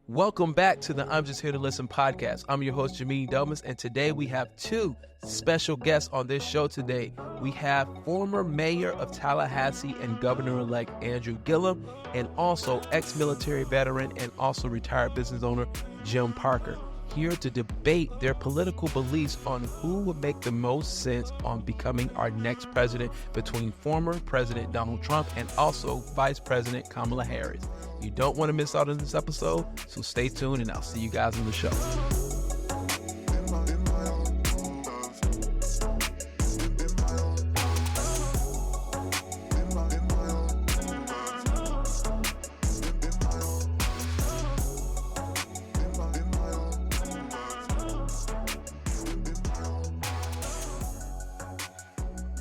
Welcome back to the I'm Just Here to Listen podcast. I'm your host, Jameed Domas, and today we have two special guests on this show today. We have former mayor of Tallahassee and Governor-elect Andrew Gillum, and also ex-military veteran and also retired business owner Jim Parker, here to debate their political beliefs on who would make the most sense on becoming our next president between former President Donald Trump and also Vice President Kamala Harris. You don't want to miss out on this episode, so stay tuned and I'll see you guys on the show.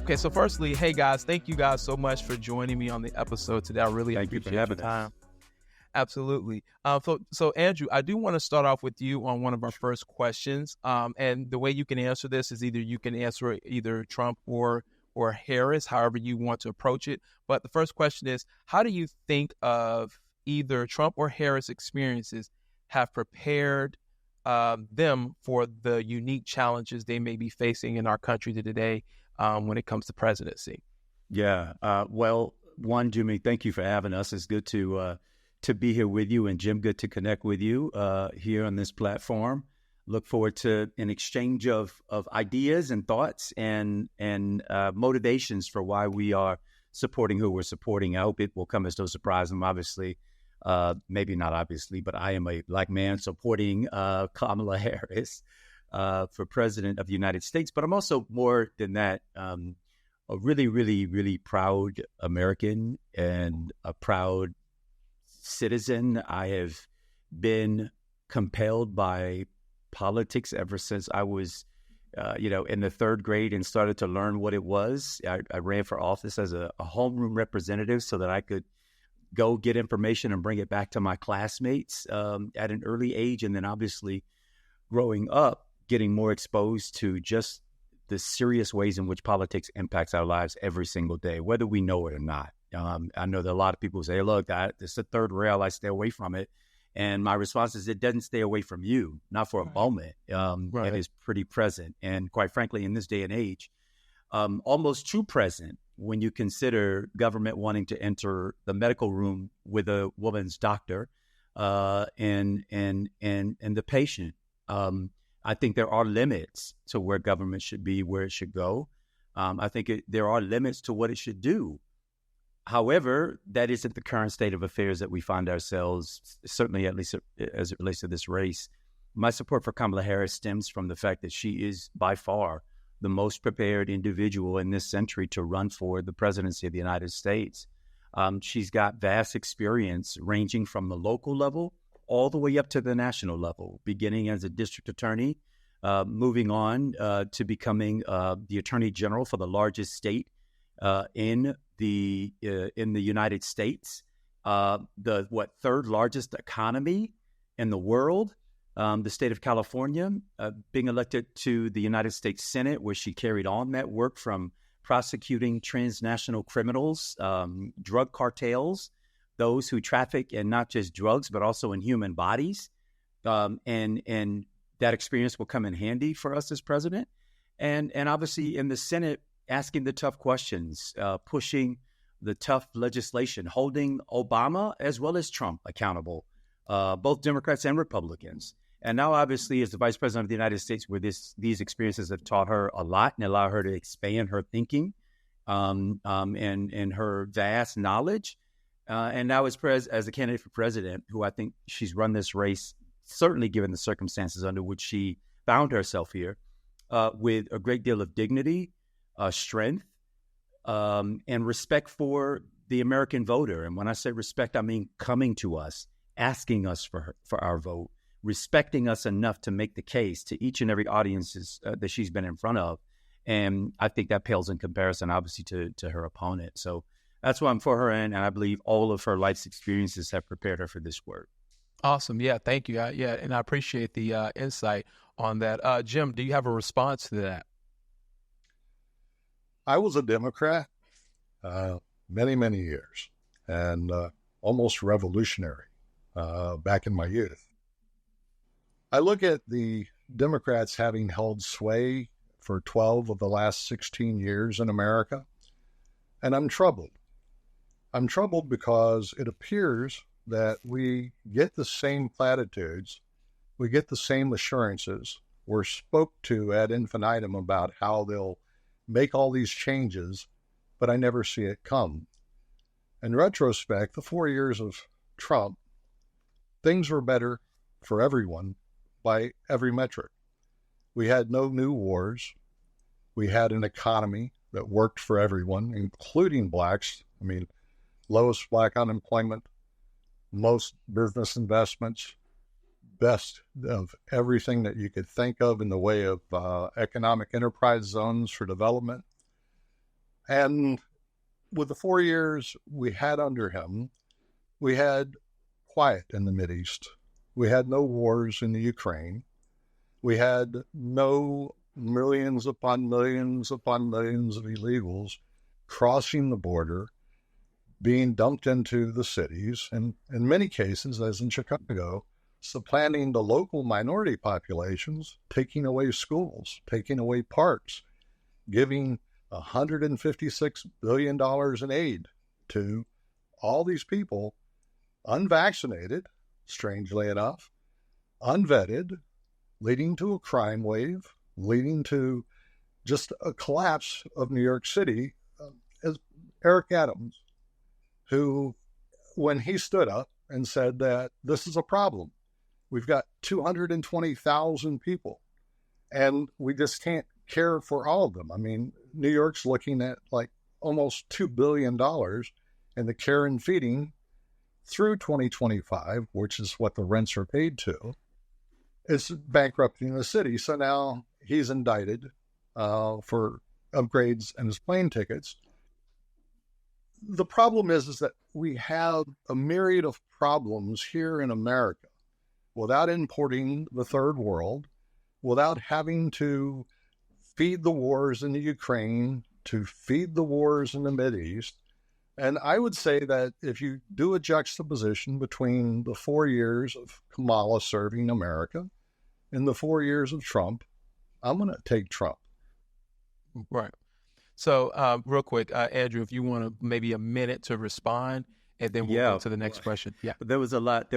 Okay, so firstly, hey guys, thank you guys so much for joining me on the episode today. I really appreciate your time. Absolutely. So Andrew, I do want to start off with you on one of our first questions. And the way you can answer this is either you can answer either Trump or Harris, however you want to approach it. But the first question is, how do you think of either Trump or Harris experiences have prepared them for the unique challenges they may be facing in our country today when it comes to presidency? Yeah. Well, one, Jimmy, thank you for having us. It's good to be here with you, and Jim, good to connect with you here on this platform. Look forward to an exchange of ideas and thoughts and motivations for why we are supporting who we're supporting. I hope it will come as no surprise. I'm obviously, maybe not obviously, but I am a Black man supporting Kamala Harris for President of the United States. But I'm also, more than that, a really, really, really proud American and a proud citizen. I have been compelled by politics ever since I was, in the third grade and started to learn what it was. I ran for office as a homeroom representative so that I could go get information and bring it back to my classmates at an early age. And then obviously growing up, getting more exposed to just the serious ways in which politics impacts our lives every single day, whether we know it or not. I know that a lot of people say, look, it's the third rail, I stay away from it. And my response is, it doesn't stay away from you, not for a moment. It is pretty present. And quite frankly, in this day and age, almost too present when you consider government wanting to enter the medical room with a woman's doctor and the patient. I think there are limits to where government should be, where it should go. I think there are limits to what it should do. However, that isn't the current state of affairs that we find ourselves, certainly at least as it relates to this race. My support for Kamala Harris stems from the fact that she is by far the most prepared individual in this century to run for the presidency of the United States. She's got vast experience ranging from the local level all the way up to the national level, beginning as a district attorney, moving on to becoming the attorney general for the largest state in the United States, the third largest economy in the world, the state of California, being elected to the United States Senate, where she carried on that work from prosecuting transnational criminals, drug cartels, those who traffic in not just drugs, but also in human bodies. And that experience will come in handy for us as president. And obviously in the Senate, asking the tough questions, pushing the tough legislation, holding Obama as well as Trump accountable, both Democrats and Republicans. And now, obviously, as the Vice President of the United States, where these experiences have taught her a lot and allow her to expand her thinking and her vast knowledge. And now as a candidate for president, who I think she's run this race, certainly given the circumstances under which she found herself here, with a great deal of dignity, strength, and respect for the American voter. And when I say respect, I mean coming to us, asking us for our vote, respecting us enough to make the case to each and every audience that she's been in front of. And I think that pales in comparison, obviously, to her opponent. So that's why I'm for her, and I believe all of her life's experiences have prepared her for this work. Awesome. Yeah, thank you. And I appreciate the insight on that. Jim, do you have a response to that? I was a Democrat many, many years, and almost revolutionary back in my youth. I look at the Democrats having held sway for 12 of the last 16 years in America, and I'm troubled. I'm troubled because it appears that we get the same platitudes, we get the same assurances. We're spoke to ad infinitum about how they'll make all these changes, but I never see it come. In retrospect, the 4 years of Trump, things were better for everyone by every metric. We had no new wars. We had an economy that worked for everyone, including blacks. I mean, lowest black unemployment, most business investments, best of everything that you could think of in the way of economic enterprise zones for development. And with the 4 years we had under him, we had quiet in the Mideast. We had no wars in the Ukraine. We had no millions upon millions upon millions of illegals crossing the border, being dumped into the cities, and in many cases, as in Chicago, supplanting the local minority populations, taking away schools, taking away parks, giving $156 billion in aid to all these people, unvaccinated, strangely enough, unvetted, leading to a crime wave, leading to just a collapse of New York City. As Eric Adams, who, when he stood up and said that this is a problem, we've got 220,000 people, and we just can't care for all of them. I mean, New York's looking at like almost $2 billion in the care and feeding through 2025, which is what the rents are paid to, is bankrupting the city. So now he's indicted for upgrades and his plane tickets. The problem is that we have a myriad of problems here in America without importing the third world, without having to feed the wars in the Ukraine, to feed the wars in the Mideast. And I would say that if you do a juxtaposition between the 4 years of Kamala serving America and the 4 years of Trump, I'm going to take Trump. Right. So real quick, Andrew, if you want to maybe a minute to respond, and then we'll go to the next question. Yeah. There was a lot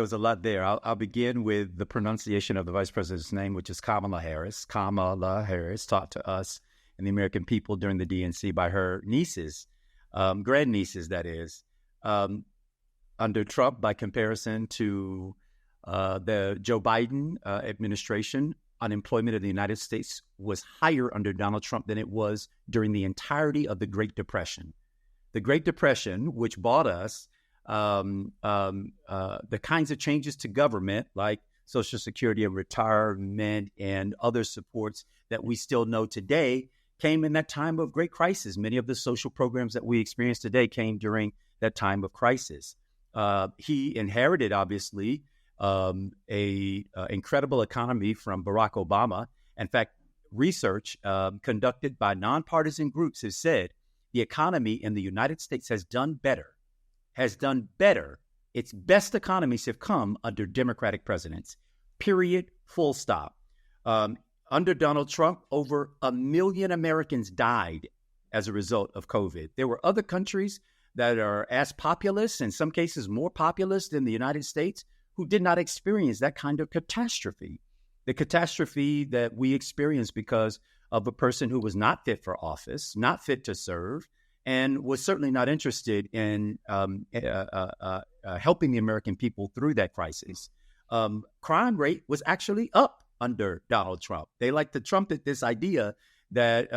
there. I'll begin with the pronunciation of the vice president's name, which is Kamala Harris. Kamala Harris, taught to us and the American people during the DNC by her nieces, grandnieces, that is. Under Trump, by comparison to the Joe Biden administration, unemployment in the United States was higher under Donald Trump than it was during the entirety of the Great Depression. The Great Depression, which brought us the kinds of changes to government, like Social Security and retirement and other supports that we still know today, came in that time of great crisis. Many of the social programs that we experience today came during that time of crisis. He inherited, obviously, a incredible economy from Barack Obama. In fact, research conducted by nonpartisan groups has said the economy in the United States has done better. Its best economies have come under Democratic presidents, period, full stop. Under Donald Trump, over 1 million Americans died as a result of COVID. There were other countries that are as populous, in some cases more populous than the United States, who did not experience that kind of catastrophe. The catastrophe that we experienced because of a person who was not fit for office, not fit to serve, and was certainly not interested in helping the American people through that crisis. Crime rate was actually up under Donald Trump. They like to trumpet this idea that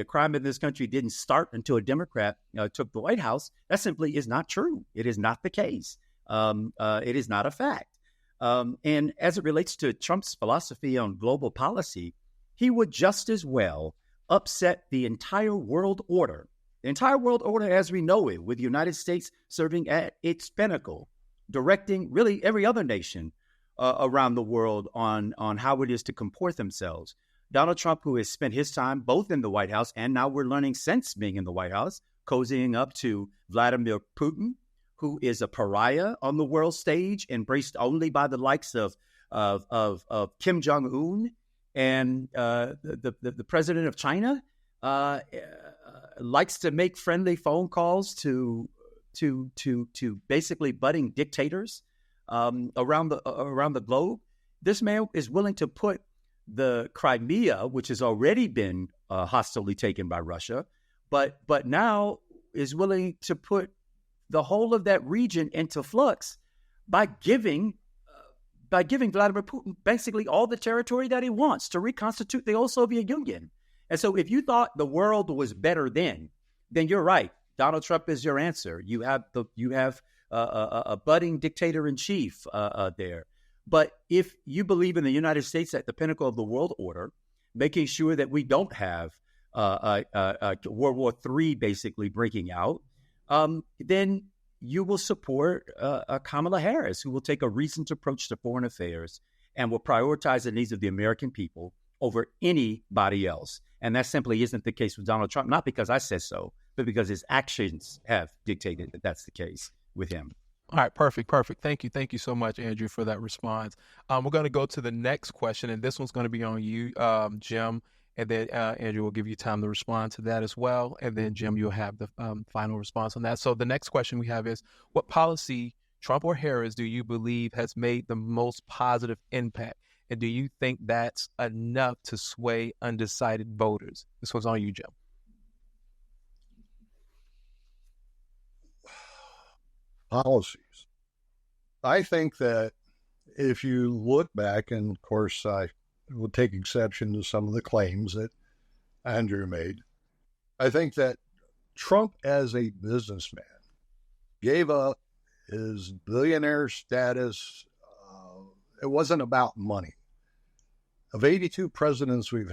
crime in this country didn't start until a Democrat took the White House. That simply is not true. It is not the case. It is not a fact. And as it relates to Trump's philosophy on global policy, he would just as well upset the entire world order as we know it, with the United States serving at its pinnacle, directing really every other nation around the world on how it is to comport themselves. Donald Trump, who has spent his time both in the White House and now we're learning since being in the White House, cozying up to Vladimir Putin, who is a pariah on the world stage, embraced only by the likes of of Kim Jong-un and the president of China likes to make friendly phone calls to basically budding dictators around the globe. This man is willing to put the Crimea, which has already been hostilely taken by Russia, but now is willing to put the whole of that region into flux by giving Vladimir Putin basically all the territory that he wants to reconstitute the old Soviet Union. And so if you thought the world was better then you're right. Donald Trump is your answer. You have a budding dictator in chief there. But if you believe in the United States at the pinnacle of the world order, making sure that we don't have World War III basically breaking out, then you will support Kamala Harris, who will take a reasoned approach to foreign affairs and will prioritize the needs of the American people over anybody else. And that simply isn't the case with Donald Trump, not because I said so, but because his actions have dictated that that's the case with him. All right, perfect. Thank you so much, Andrew, for that response. We're going to go to the next question, and this one's going to be on you, Jim, and then Andrew will give you time to respond to that as well, and then Jim, you'll have the final response on that. So the next question we have is, what policy, Trump or Harris, do you believe has made the most positive impact? And do you think that's enough to sway undecided voters? This one's on you, Jim. Policies. I think that if you look back, and of course I will take exception to some of the claims that Andrew made, I think that Trump as a businessman gave up his billionaire status. It wasn't about money. Of 82 presidents we've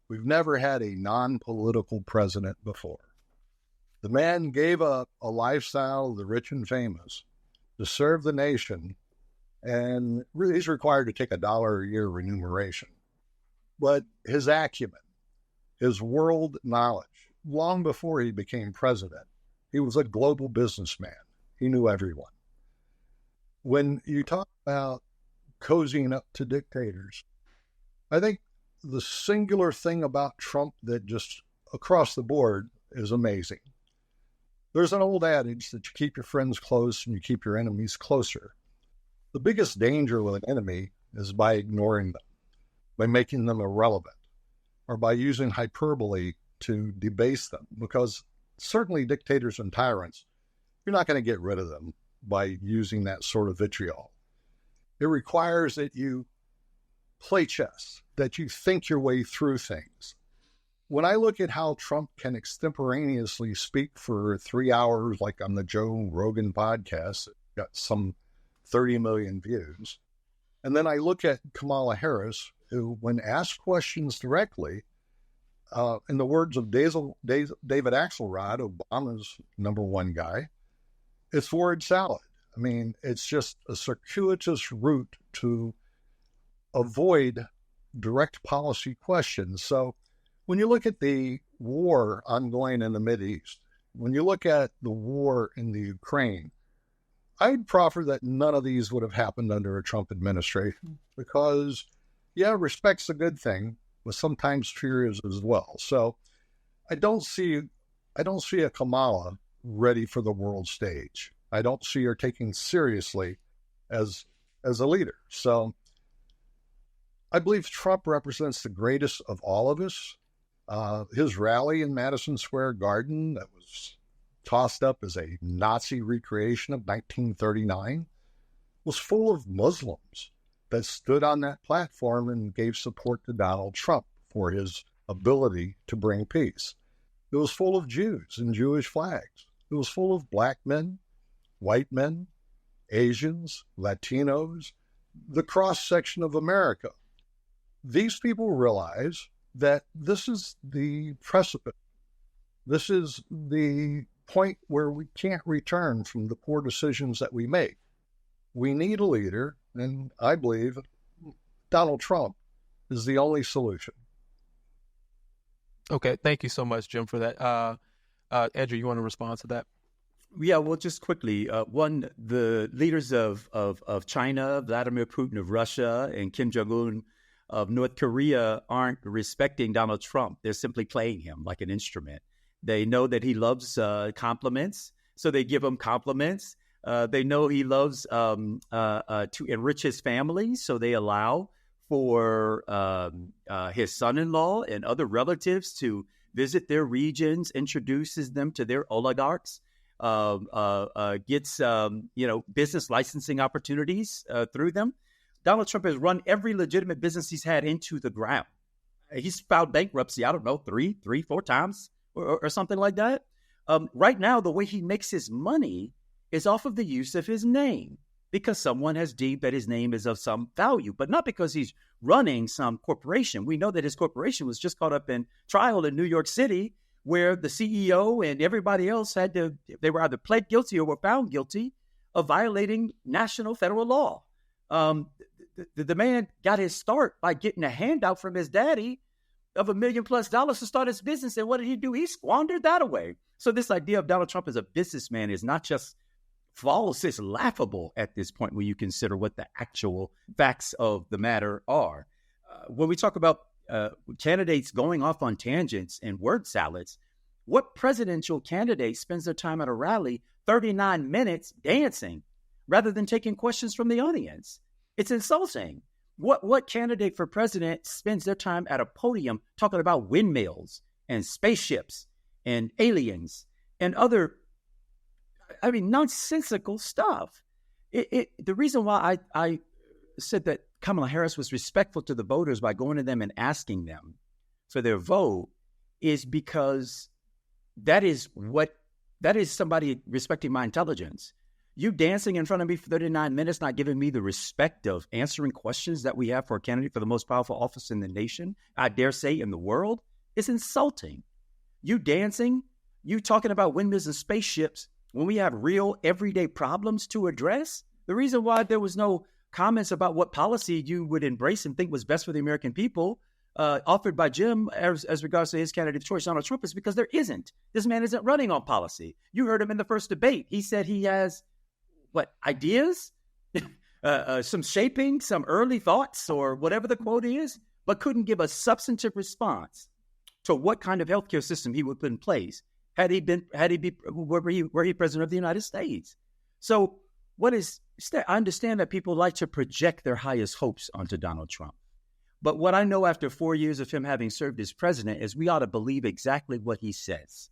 never had a non-political president before. The man gave up a lifestyle of the rich and famous to serve the nation, and he's required to take $1 a year remuneration. But his acumen, his world knowledge, long before he became president, he was a global businessman. He knew everyone. When you talk about cozying up to dictators, I think the singular thing about Trump that just across the board is amazing. There's an old adage that you keep your friends close and you keep your enemies closer. The biggest danger with an enemy is by ignoring them, by making them irrelevant, or by using hyperbole to debase them, because certainly dictators and tyrants, you're not going to get rid of them by using that sort of vitriol. It requires that you play chess, that you think your way through things. When I look at how Trump can extemporaneously speak for 3 hours, like on the Joe Rogan podcast, got some 30 million views, and then I look at Kamala Harris, who, when asked questions directly, in the words of David Axelrod, Obama's number one guy, it's word salad. I mean, it's just a circuitous route to avoid direct policy questions. So when you look at the war ongoing in the Mideast, when you look at the war in the Ukraine, I'd proffer that none of these would have happened under a Trump administration because, yeah, respect's a good thing, but sometimes fear is as well. So I don't see a Kamala ready for the world stage. I don't see her taken seriously as a leader. So I believe Trump represents the greatest of all of us. His rally in Madison Square Garden that was tossed up as a Nazi recreation of 1939 was full of Muslims that stood on that platform and gave support to Donald Trump for his ability to bring peace. It was full of Jews and Jewish flags. It was full of black men, white men, Asians, Latinos, the cross-section of America. These people realize that this is the precipice. This is the point where we can't return from the poor decisions that we make. We need a leader, and I believe Donald Trump is the only solution. Okay, thank you so much, Jim, for that. Andrew, you want to respond to that? Yeah, well, just quickly, the leaders of China, Vladimir Putin of Russia, and Kim Jong-un of North Korea aren't respecting Donald Trump. They're simply playing him like an instrument. They know that he loves compliments, so they give him compliments. They know he loves to enrich his family, so they allow for his son-in-law and other relatives to visit their regions, introduces them to their oligarchs. Gets business licensing opportunities through them. Donald Trump has run every legitimate business he's had into the ground. He's filed bankruptcy, I don't know, three, 4 times or something like that. Right now, the way he makes his money is off of the use of his name because someone has deemed that his name is of some value, but not because he's running some corporation. We know that his corporation was just caught up in trial in New York City, where the CEO and everybody else they were either pled guilty or were found guilty of violating national federal law. The man got his start by getting a handout from his daddy of $1 million+ to start his business. And what did he do? He squandered that away. So this idea of Donald Trump as a businessman is not just false, it's laughable at this point when you consider what the actual facts of the matter are. When we talk about candidates going off on tangents and word salads, what presidential candidate spends their time at a rally 39 minutes dancing rather than taking questions from the audience? It's insulting. What candidate for president spends their time at a podium talking about windmills and spaceships and aliens and other, nonsensical stuff? The reason why I said that Kamala Harris was respectful to the voters by going to them and asking them for their vote is because that is somebody respecting my intelligence. You dancing in front of me for 39 minutes, not giving me the respect of answering questions that we have for a candidate for the most powerful office in the nation, I dare say in the world, is insulting. You dancing, you talking about windmills and spaceships when we have real everyday problems to address. The reason why there was no comments about what policy you would embrace and think was best for the American people offered by Jim as regards to his candidate of choice, Donald Trump, is because there isn't. This man isn't running on policy. You heard him in the first debate. He said he has, ideas, some shaping, some early thoughts, or whatever the quote is, but couldn't give a substantive response to what kind of healthcare system he would put in place were he president of the United States. So I understand that people like to project their highest hopes onto Donald Trump. But what I know after 4 years of him having served as president is we ought to believe exactly what he says.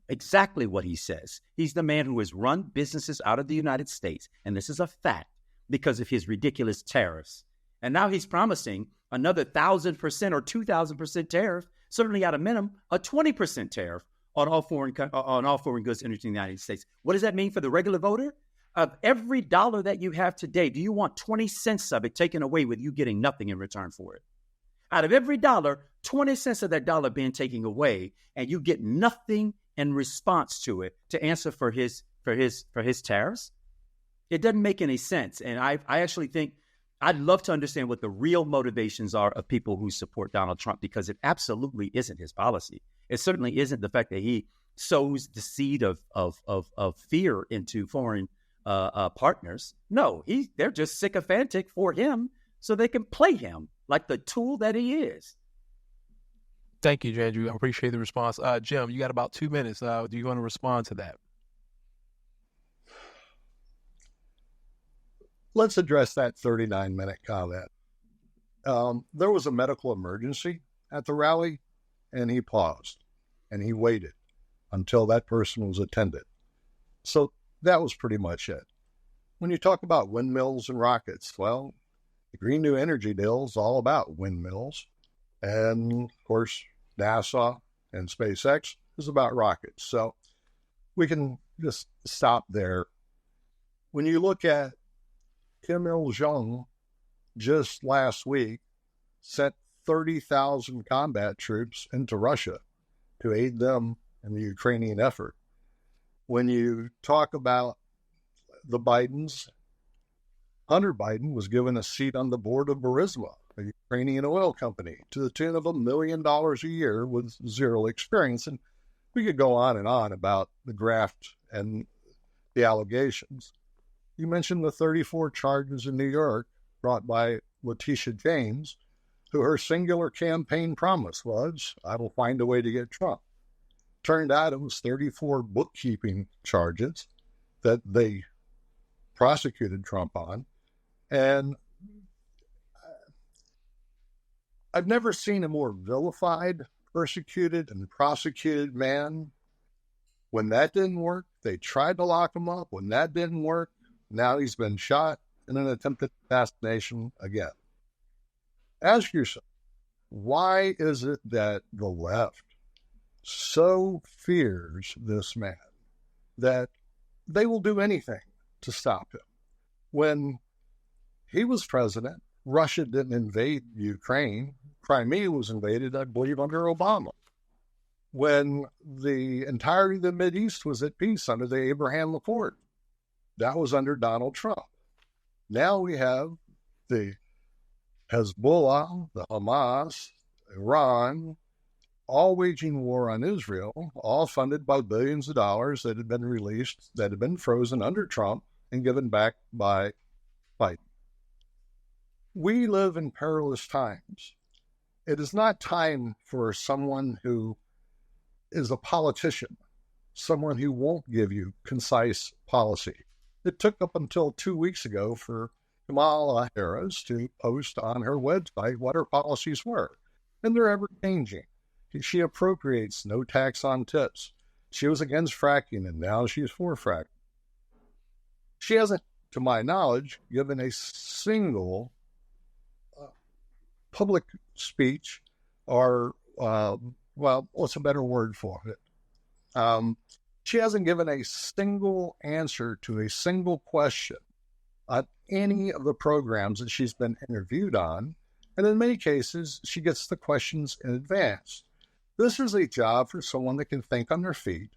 Exactly what he says. He's the man who has run businesses out of the United States. And this is a fact because of his ridiculous tariffs. And now he's promising another 1,000% or 2,000% tariff, certainly at a minimum, a 20% tariff on all foreign goods entering the United States. What does that mean for the regular voter? Of every dollar that you have today, do you want 20 cents of it taken away with you getting nothing in return for it? Out of every dollar, 20 cents of that dollar being taken away, and you get nothing in response to it to answer for his tariffs? It doesn't make any sense. And I actually think I'd love to understand what the real motivations are of people who support Donald Trump, because it absolutely isn't his policy. It certainly isn't the fact that he sows the seed of fear into foreign partners. No, they're just sycophantic for him so they can play him like the tool that he is. Thank you, Andrew. I appreciate the response. Jim, you got about 2 minutes. Do you want to respond to that? Let's address that 39-minute comment. There was a medical emergency at the rally, and he paused, and he waited until that person was attended. So that was pretty much it. When you talk about windmills and rockets, well, the Green New Energy deal is all about windmills. And, of course, NASA and SpaceX is about rockets. So we can just stop there. When you look at Kim Il-jung, just last week, sent 30,000 combat troops into Russia to aid them in the Ukrainian effort. When you talk about the Bidens, Hunter Biden was given a seat on the board of Burisma, a Ukrainian oil company, to the tune of $1 million a year with zero experience. And We could go on and on about the graft and the allegations. You mentioned the 34 charges in New York brought by Letitia James, who her singular campaign promise was, I will find a way to get Trump. Turned out it was 34 bookkeeping charges that they prosecuted Trump on. And I've never seen a more vilified, persecuted, and prosecuted man. When that didn't work, they tried to lock him up. When that didn't work, now he's been shot in an attempted assassination again. Ask yourself, why is it that the left so fears this man that they will do anything to stop him? When he was president, Russia didn't invade Ukraine. Crimea was invaded, I believe, under Obama. When the entirety of the Mideast was at peace under the Abraham Accord, that was under Donald Trump. Now we have the Hezbollah, the Hamas, Iran, all waging war on Israel, all funded by billions of dollars that had been released, that had been frozen under Trump and given back by Biden. We live in perilous times. It is not time for someone who is a politician, someone who won't give you concise policy. It took up until 2 weeks ago for Kamala Harris to post on her website what her policies were, and they're ever changing. She appropriates no tax on tips. She was against fracking, and now she's for fracking. She hasn't, to my knowledge, given a single public speech or, what's a better word for it? She hasn't given a single answer to a single question on any of the programs that she's been interviewed on. And in many cases, she gets the questions in advance. This is a job for someone that can think on their feet,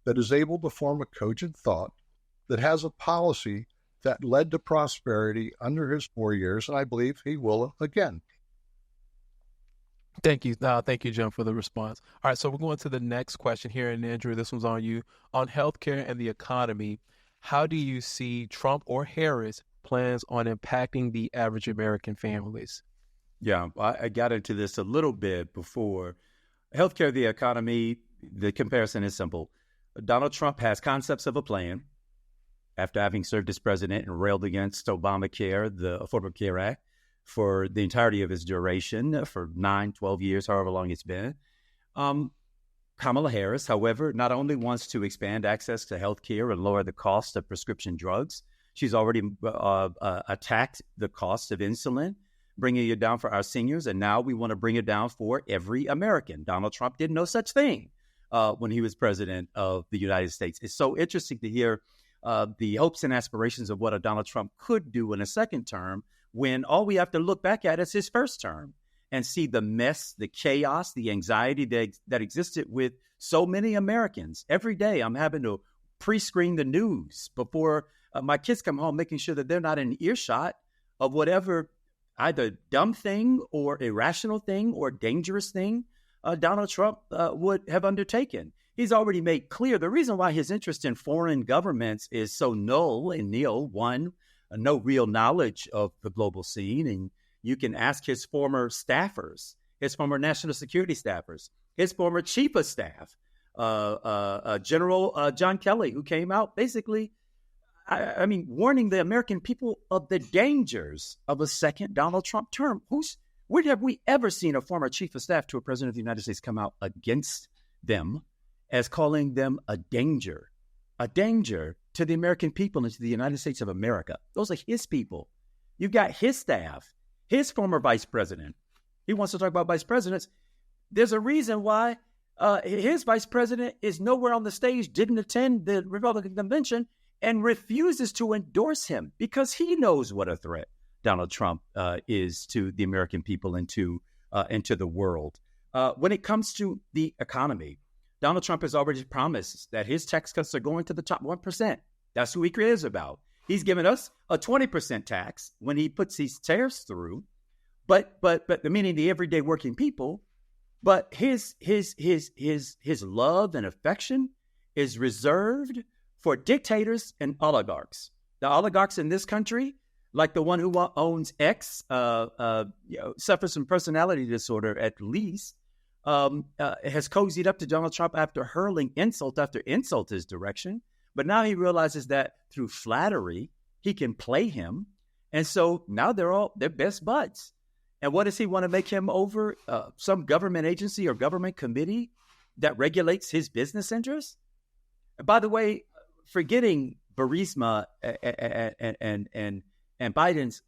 that is able to form a cogent thought, that has a policy that led to prosperity under his 4 years, and I believe he will again. Thank you. Thank you, Jim, for the response. All right, so we're going to the next question here, and Andrew, this one's on you. On healthcare and the economy, how do you see Trump or Harris plans on impacting the average American families? Yeah, I got into this a little bit before. Healthcare, the economy, the comparison is simple. Donald Trump has concepts of a plan after having served as president and railed against Obamacare, the Affordable Care Act, for the entirety of his duration, for 9, 12 years, however long it's been. Kamala Harris, however, not only wants to expand access to health care and lower the cost of prescription drugs, she's already attacked the cost of insulin, bringing it down for our seniors, and now we want to bring it down for every American. Donald Trump did no such thing when he was president of the United States. It's so interesting to hear the hopes and aspirations of what a Donald Trump could do in a second term, when all we have to look back at is his first term and see the mess, the chaos, the anxiety that existed with so many Americans. Every day I'm having to pre-screen the news before my kids come home, making sure that they're not in earshot of whatever either dumb thing or irrational thing or dangerous thing Donald Trump would have undertaken. He's already made clear the reason why his interest in foreign governments is so null and nil. One, no real knowledge of the global scene. And you can ask his former staffers, his former national security staffers, his former chief of staff, General John Kelly, who came out basically, warning the American people of the dangers of a second Donald Trump term. Where have we ever seen a former chief of staff to a president of the United States come out against them as calling them a danger to the American people and to the United States of America? Those are his people. You've got his staff, his former vice president. He wants to talk about vice presidents. There's a reason why his vice president is nowhere on the stage, didn't attend the Republican convention, and refuses to endorse him because he knows what a threat Donald Trump is to the American people and to the world. When it comes to the economy, Donald Trump has already promised that his tax cuts are going to the top 1%. That's who he cares about. He's given us a 20% tax when he puts these tariffs through, but meaning the everyday working people, But his love and affection is reserved for dictators and oligarchs. The oligarchs in this country, like the one who owns X, suffers from personality disorder at least, has cozied up to Donald Trump after hurling insult after insult his direction. But now he realizes that through flattery, he can play him. And so now they're best buds. And what does he want to make him over? Some government agency or government committee that regulates his business interests? And by the way, forgetting Burisma and Biden's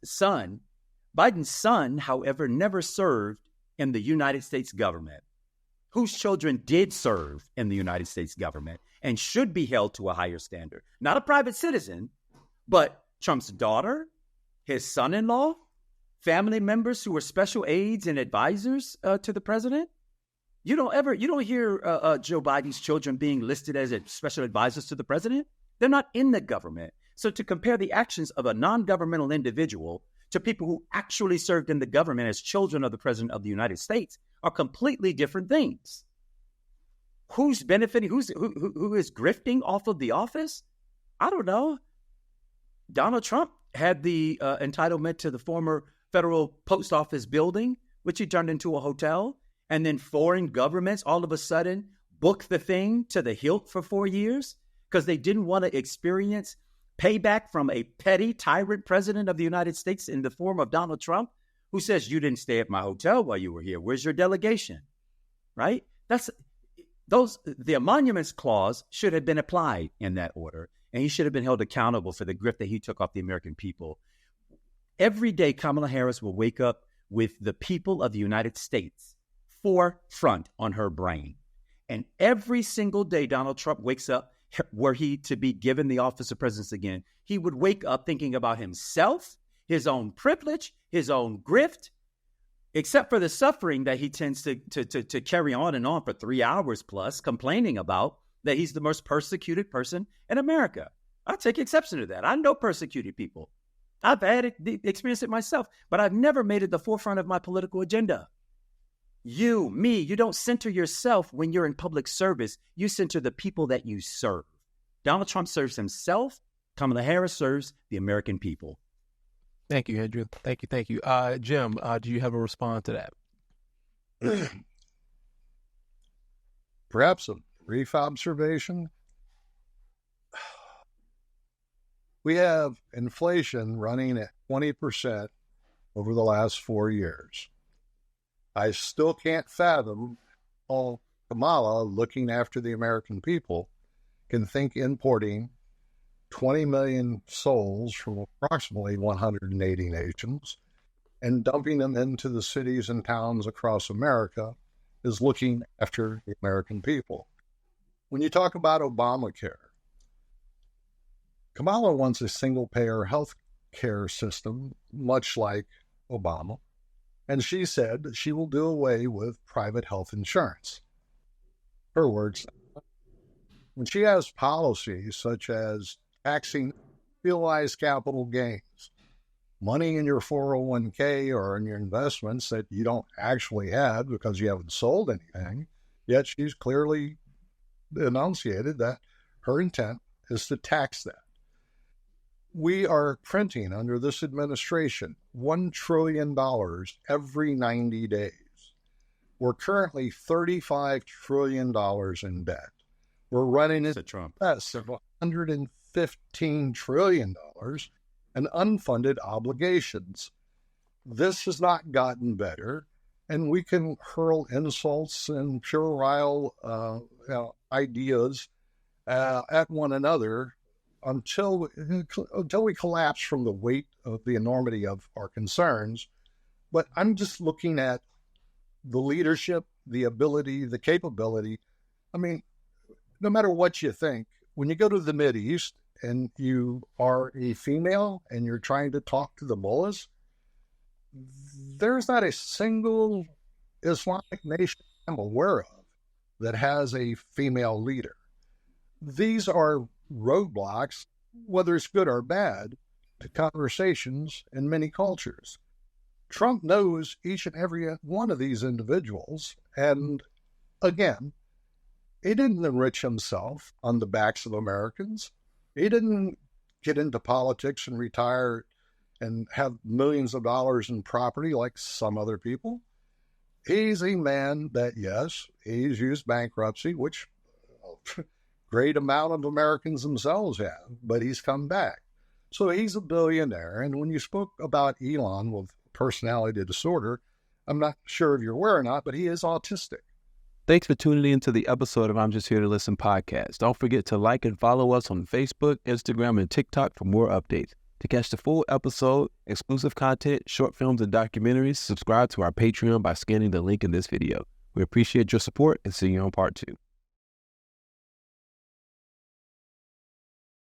son, however, never served in the United States government, whose children did serve in the United States government and should be held to a higher standard. Not a private citizen, but Trump's daughter, his son-in-law, family members who were special aides and advisors to the president. You don't hear Joe Biden's children being listed as special advisors to the president. They're not in the government. So to compare the actions of a non-governmental individual to people who actually served in the government as children of the president of the United States are completely different things. Who's benefiting? Who is grifting off of the office? I don't know. Donald Trump had the entitlement to the former federal post office building, which he turned into a hotel. And then foreign governments all of a sudden booked the thing to the hilt for 4 years because they didn't want to experience payback from a petty tyrant president of the United States in the form of Donald Trump, who says, you didn't stay at my hotel while you were here. Where's your delegation? Right? The emoluments clause should have been applied in that order. And he should have been held accountable for the grift that he took off the American people. Every day, Kamala Harris will wake up with the people of the United States forefront on her brain. And every single day Donald Trump wakes up, were he to be given the office of presidency again, he would wake up thinking about himself, his own privilege, his own grift, except for the suffering that he tends to carry on and on for 3 hours plus, complaining about that he's the most persecuted person in America. I take exception to that. I know persecuted people. I've had experienced it myself, but I've never made it the forefront of my political agenda. You, me, you don't center yourself when you're in public service. You center the people that you serve. Donald Trump serves himself. Kamala Harris serves the American people. Thank you, Andrew. Thank you. Jim, do you have a response to that? Perhaps a brief observation. We have inflation running at 20% over the last 4 years. I still can't fathom how Kamala, looking after the American people, can think importing 20 million souls from approximately 180 nations and dumping them into the cities and towns across America is looking after the American people. When you talk about Obamacare, Kamala wants a single-payer health care system, much like Obama. And she said that she will do away with private health insurance. Her words. When she has policies such as taxing realized capital gains, money in your 401k or in your investments that you don't actually have because you haven't sold anything, yet she's clearly enunciated that her intent is to tax that. We are printing under this administration $1 trillion every 90 days. We're currently $35 trillion in debt. We're running into Trump. That's $115 trillion in unfunded obligations. This has not gotten better, and we can hurl insults and puerile ideas at one another until we collapse from the weight of the enormity of our concerns. But I'm just looking at the leadership, the ability, the capability. I mean, no matter what you think, when you go to the Mideast and you are a female and you're trying to talk to the mullahs, there's not a single Islamic nation I'm aware of that has a female leader. These are roadblocks, whether it's good or bad, to conversations in many cultures. Trump knows each and every one of these individuals. And again, he didn't enrich himself on the backs of Americans. He didn't get into politics and retire and have millions of dollars in property like some other people. He's a man that, yes, he's used bankruptcy, which a great amount of Americans themselves have, but he's come back. So he's a billionaire. And when you spoke about Elon with personality disorder, I'm not sure if you're aware or not, but he is autistic. Thanks for tuning in to the episode of I'm Just Here to Listen podcast. Don't forget to like and follow us on Facebook, Instagram, and TikTok for more updates. To catch the full episode, exclusive content, short films, and documentaries, subscribe to our Patreon by scanning the link in this video. We appreciate your support and see you on part 2.